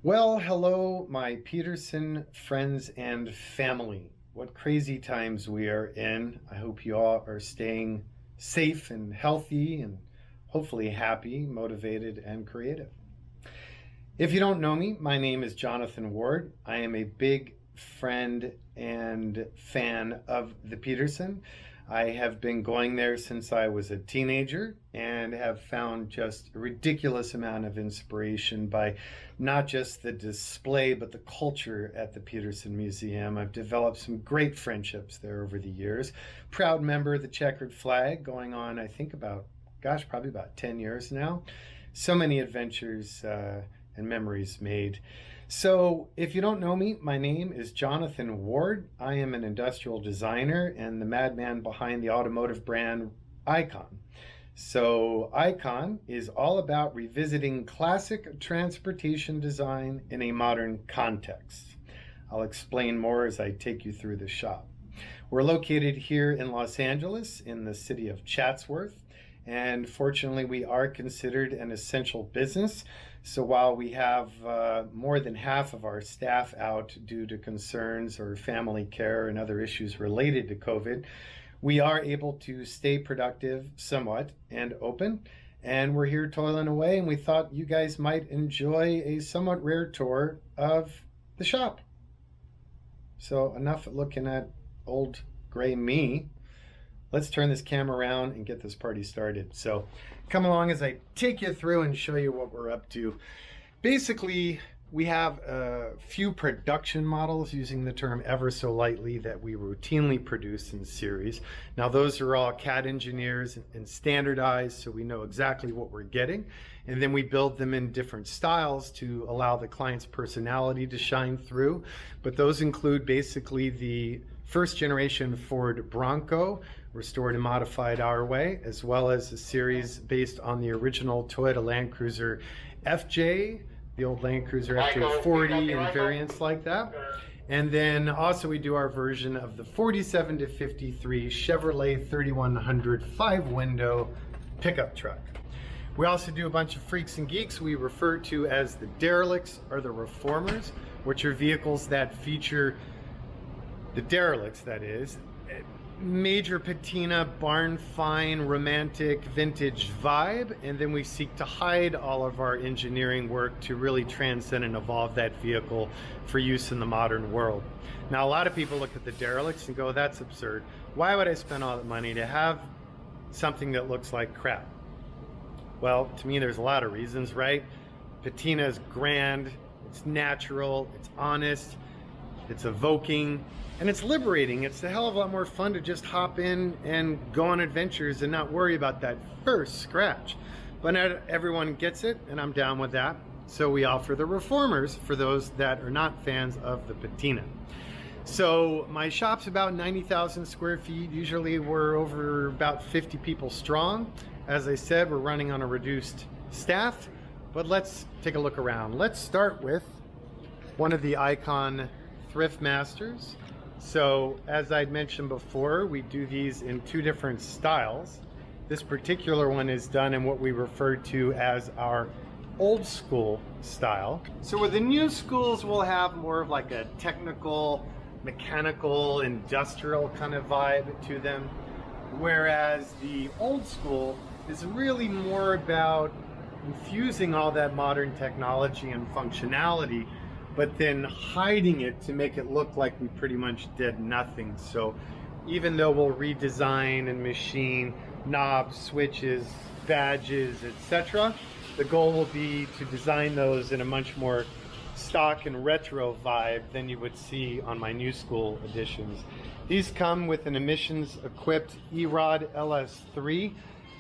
Well, hello, my Petersen friends and family. What crazy times we are in. I hope you all are staying safe and healthy and hopefully happy, motivated, and creative. If you don't know me, my name is Jonthan Ward. I am a big friend and fan of the Petersen. I have been going there since I was a teenager and have found just a ridiculous amount of inspiration by not just the display, but the culture at the Petersen Museum. I've developed some great friendships there over the years. Proud member of the checkered flag, going on, I think probably about 10 years now. So many adventures and memories made. So if you don't know me, my name is Jonthan Ward. I am an industrial designer and the madman behind the automotive brand Icon. So Icon is all about revisiting classic transportation design in a modern context. I'll explain more as I take you through the shop. We're located here in Los Angeles in the city of Chatsworth. And fortunately, we are considered an essential business. So while we have more than half of our staff out due to concerns or family care and other issues related to COVID, we are able to stay productive somewhat and open. And we're here toiling away, and we thought you guys might enjoy a somewhat rare tour of the shop. So enough looking at old gray me. Let's turn this camera around and get this party started. So come along as I take you through and show you what we're up to. Basically, we have a few production models, using the term ever so lightly, that we routinely produce in series. Now those are all CAD engineers and standardized, so we know exactly what we're getting. And then we build them in different styles to allow the client's personality to shine through. But those include basically the first generation Ford Bronco, restored and modified our way, as well as a series based on the original Toyota Land Cruiser FJ, the old Land Cruiser FJ40 and variants like that. And then also we do our version of the 47 to 53 Chevrolet 3100 5-window pickup truck. We also do a bunch of freaks and geeks we refer to as the derelicts or the reformers, which are vehicles that feature the derelicts, that is, major patina, barn fine, romantic, vintage vibe, and then we seek to hide all of our engineering work to really transcend and evolve that vehicle for use in the modern world. Now, a lot of people look at the derelicts and go, that's absurd. Why would I spend all that money to have something that looks like crap? Well, to me, there's a lot of reasons, right? Patina is grand, it's natural, it's honest, it's evoking, and it's liberating. It's a hell of a lot more fun to just hop in and go on adventures and not worry about that first scratch. But not everyone gets it, and I'm down with that. So we offer the reformers for those that are not fans of the patina. So my shop's about 90,000 square feet. Usually we're over about 50 people strong. As I said, we're running on a reduced staff, but let's take a look around. Let's start with one of the Icon Thrift Masters. So as I'd mentioned before, we do these in two different styles. This particular one is done in what we refer to as our old school style. So with the new schools, we'll have more of like a technical, mechanical, industrial kind of vibe to them. Whereas the old school is really more about infusing all that modern technology and functionality, but then hiding it to make it look like we pretty much did nothing. So even though we'll redesign and machine knobs, switches, badges, etc., the goal will be to design those in a much more stock and retro vibe than you would see on my new school editions. These come with an emissions equipped E-Rod LS3,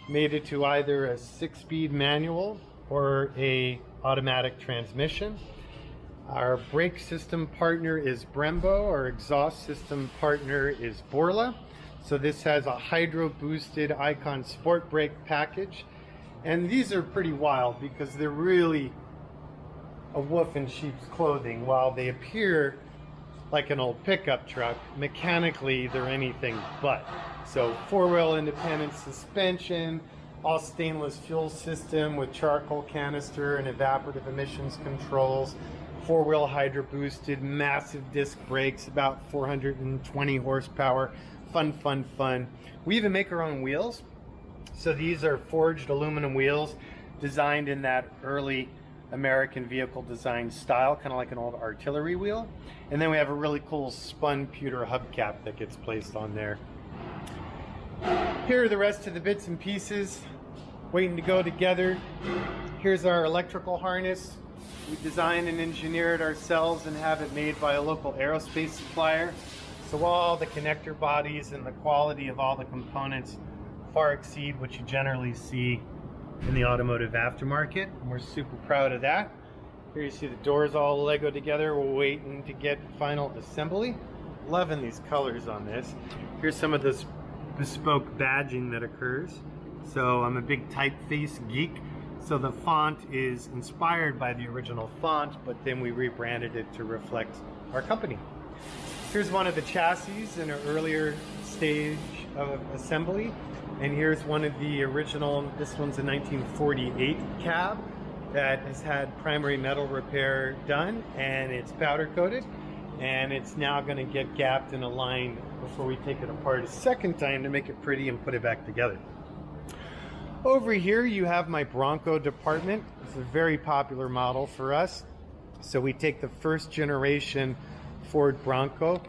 mated to either a 6-speed manual or a automatic transmission. Our brake system partner is Brembo. Our exhaust system partner is Borla. So this has a hydro boosted Icon Sport Brake package. And these are pretty wild because they're really a wolf in sheep's clothing. While they appear like an old pickup truck, mechanically they're anything but. So 4-wheel independent suspension, all stainless fuel system with charcoal canister and evaporative emissions controls, four-wheel hydro boosted, massive disc brakes, about 420 horsepower. Fun, fun, fun. We even make our own wheels. So these are forged aluminum wheels designed in that early American vehicle design style, kind of like an old artillery wheel. And then we have a really cool spun pewter hubcap that gets placed on there. Here are the rest of the bits and pieces waiting to go together. Here's our electrical harness. We designed and engineered ourselves and have it made by a local aerospace supplier. So all the connector bodies and the quality of all the components far exceed what you generally see in the automotive aftermarket. And we're super proud of that. Here you see the doors all Lego together. We're waiting to get final assembly. Loving these colors on this. Here's some of this bespoke badging that occurs. So I'm a big typeface geek. So the font is inspired by the original font, but then we rebranded it to reflect our company. Here's one of the chassis in an earlier stage of assembly. And here's one of the original, this one's a 1948 cab that has had primary metal repair done, and it's powder coated, and it's now going to get gapped and aligned before we take it apart a second time to make it pretty and put it back together. Over here you have my Bronco department. It's a very popular model for us. So we take the first generation Ford Bronco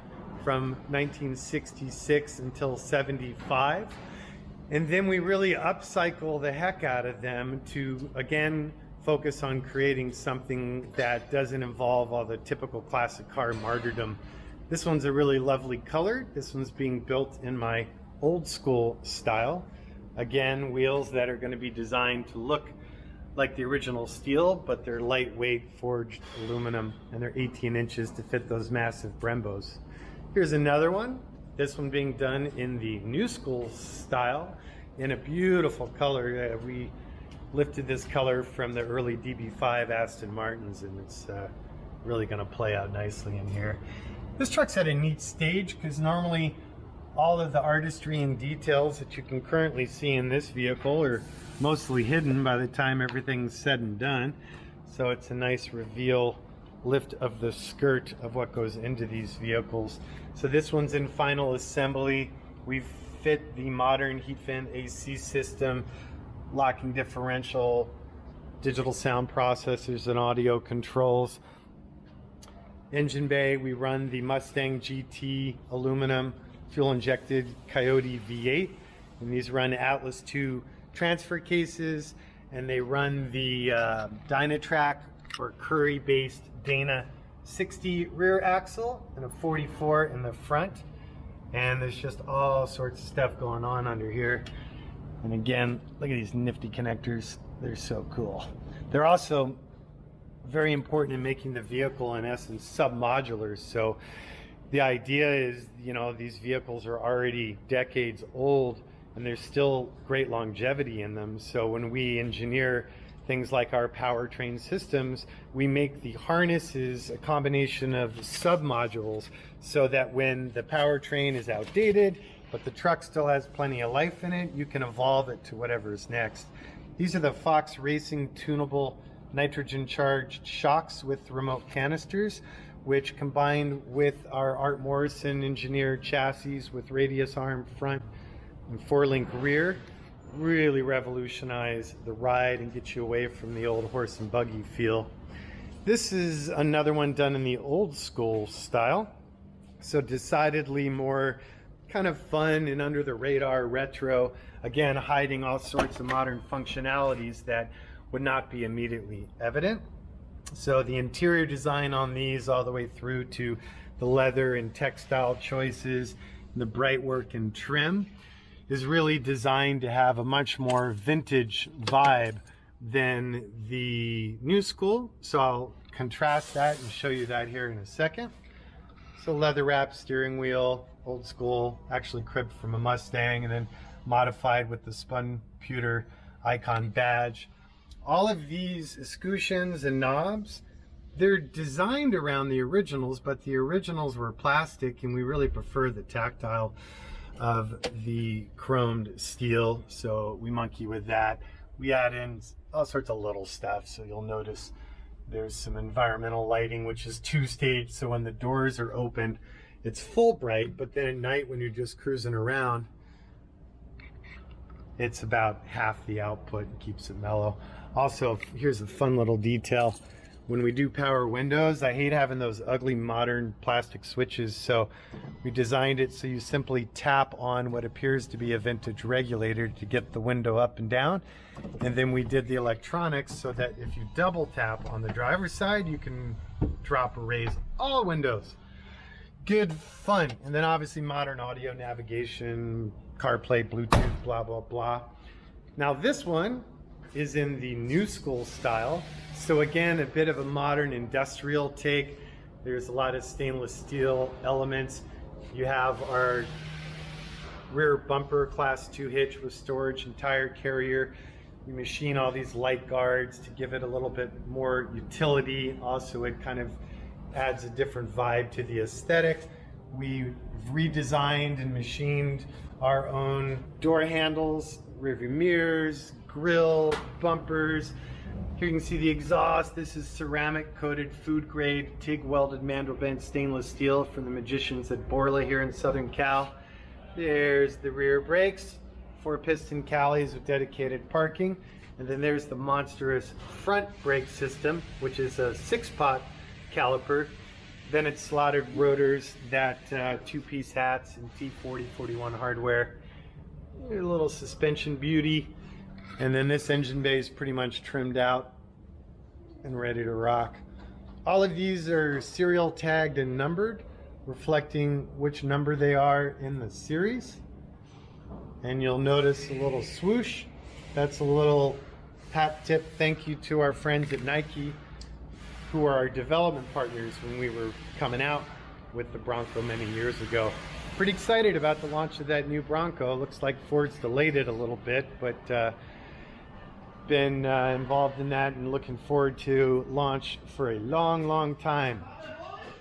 from 1966 until 75. And then we really upcycle the heck out of them to, again, focus on creating something that doesn't involve all the typical classic car martyrdom. This one's a really lovely color. This one's being built in my old school style. Again, wheels that are going to be designed to look like the original steel, but they're lightweight forged aluminum, and they're 18 inches to fit those massive Brembos. Here's another one. This one being done in the new school style in a beautiful color. We lifted this color from the early DB5 Aston Martins, and it's really going to play out nicely in here. This truck's at a neat stage because normally all of the artistry and details that you can currently see in this vehicle are mostly hidden by the time everything's said and done. So it's a nice reveal lift of the skirt of what goes into these vehicles. So this one's in final assembly. We've fit the modern heat fan AC system, locking differential, digital sound processors and audio controls. Engine bay, we run the Mustang GT aluminum fuel injected Coyote V8, and these run Atlas 2 transfer cases, and they run the Dynatrac or Curry based Dana 60 rear axle and a 44 in the front. And there's just all sorts of stuff going on under here. And again, look at these nifty connectors. They're so cool. They're also very important in making the vehicle, in essence, sub-modular. So the idea is, you know, these vehicles are already decades old and there's still great longevity in them. So when we engineer things like our powertrain systems, we make the harnesses a combination of sub-modules so that when the powertrain is outdated, but the truck still has plenty of life in it, you can evolve it to whatever's next. These are the Fox Racing tunable nitrogen charged shocks with remote canisters, which combined with our Art Morrison engineered chassis with radius arm front and 4-link rear, really revolutionize the ride and get you away from the old horse and buggy feel. This is another one done in the old school style, so decidedly more kind of fun and under the radar retro, again hiding all sorts of modern functionalities that would not be immediately evident. So the interior design on these all the way through to the leather and textile choices, the bright work and trim is really designed to have a much more vintage vibe than the new school. So I'll contrast that and show you that here in a second. So leather wrapped steering wheel, old school, actually cribbed from a Mustang and then modified with the spun pewter Icon badge. All of these escutcheons and knobs, they're designed around the originals, but the originals were plastic and we really prefer the tactile of the chromed steel, so we monkey with that. We add in all sorts of little stuff, so you'll notice There's some environmental lighting, which is two-stage, so when the doors are open, it's full bright, but then at night when you're just cruising around, it's about half the output and keeps it mellow. Also, here's a fun little detail. When we do power windows, I hate having those ugly modern plastic switches, so we designed it so you simply tap on what appears to be a vintage regulator to get the window up and down. And then we did the electronics so that if you double tap on the driver's side, you can drop or raise all windows. Good fun. And then obviously modern audio navigation, CarPlay, Bluetooth, blah, blah, blah. Now this one is in the new school style. So again, a bit of a modern industrial take. There's a lot of stainless steel elements. You have our rear bumper class 2 hitch with storage and tire carrier. We machine all these light guards to give it a little bit more utility. Also, it kind of adds a different vibe to the aesthetic. We redesigned and machined our own door handles, rearview mirrors, grill, bumpers. Here you can see the exhaust. This is ceramic coated food grade TIG welded mandrel bent stainless steel from the magicians at Borla here in Southern Cal. There's the rear brakes, 4-piston Calis with dedicated parking. And then there's the monstrous front brake system, which is a 6-pot caliper. Then it's slotted rotors, that 2-piece hats and T40, 41 hardware. A little suspension beauty. And then this engine bay is pretty much trimmed out and ready to rock. All of these are serial tagged and numbered, reflecting which number they are in the series. And you'll notice a little swoosh. That's a little hat tip thank you to our friends at Nike, who are our development partners when we were coming out with the Bronco many years ago. Pretty excited about the launch of that new Bronco. Looks like Ford's delayed it a little bit, but been involved in that and looking forward to launch for a long, long time.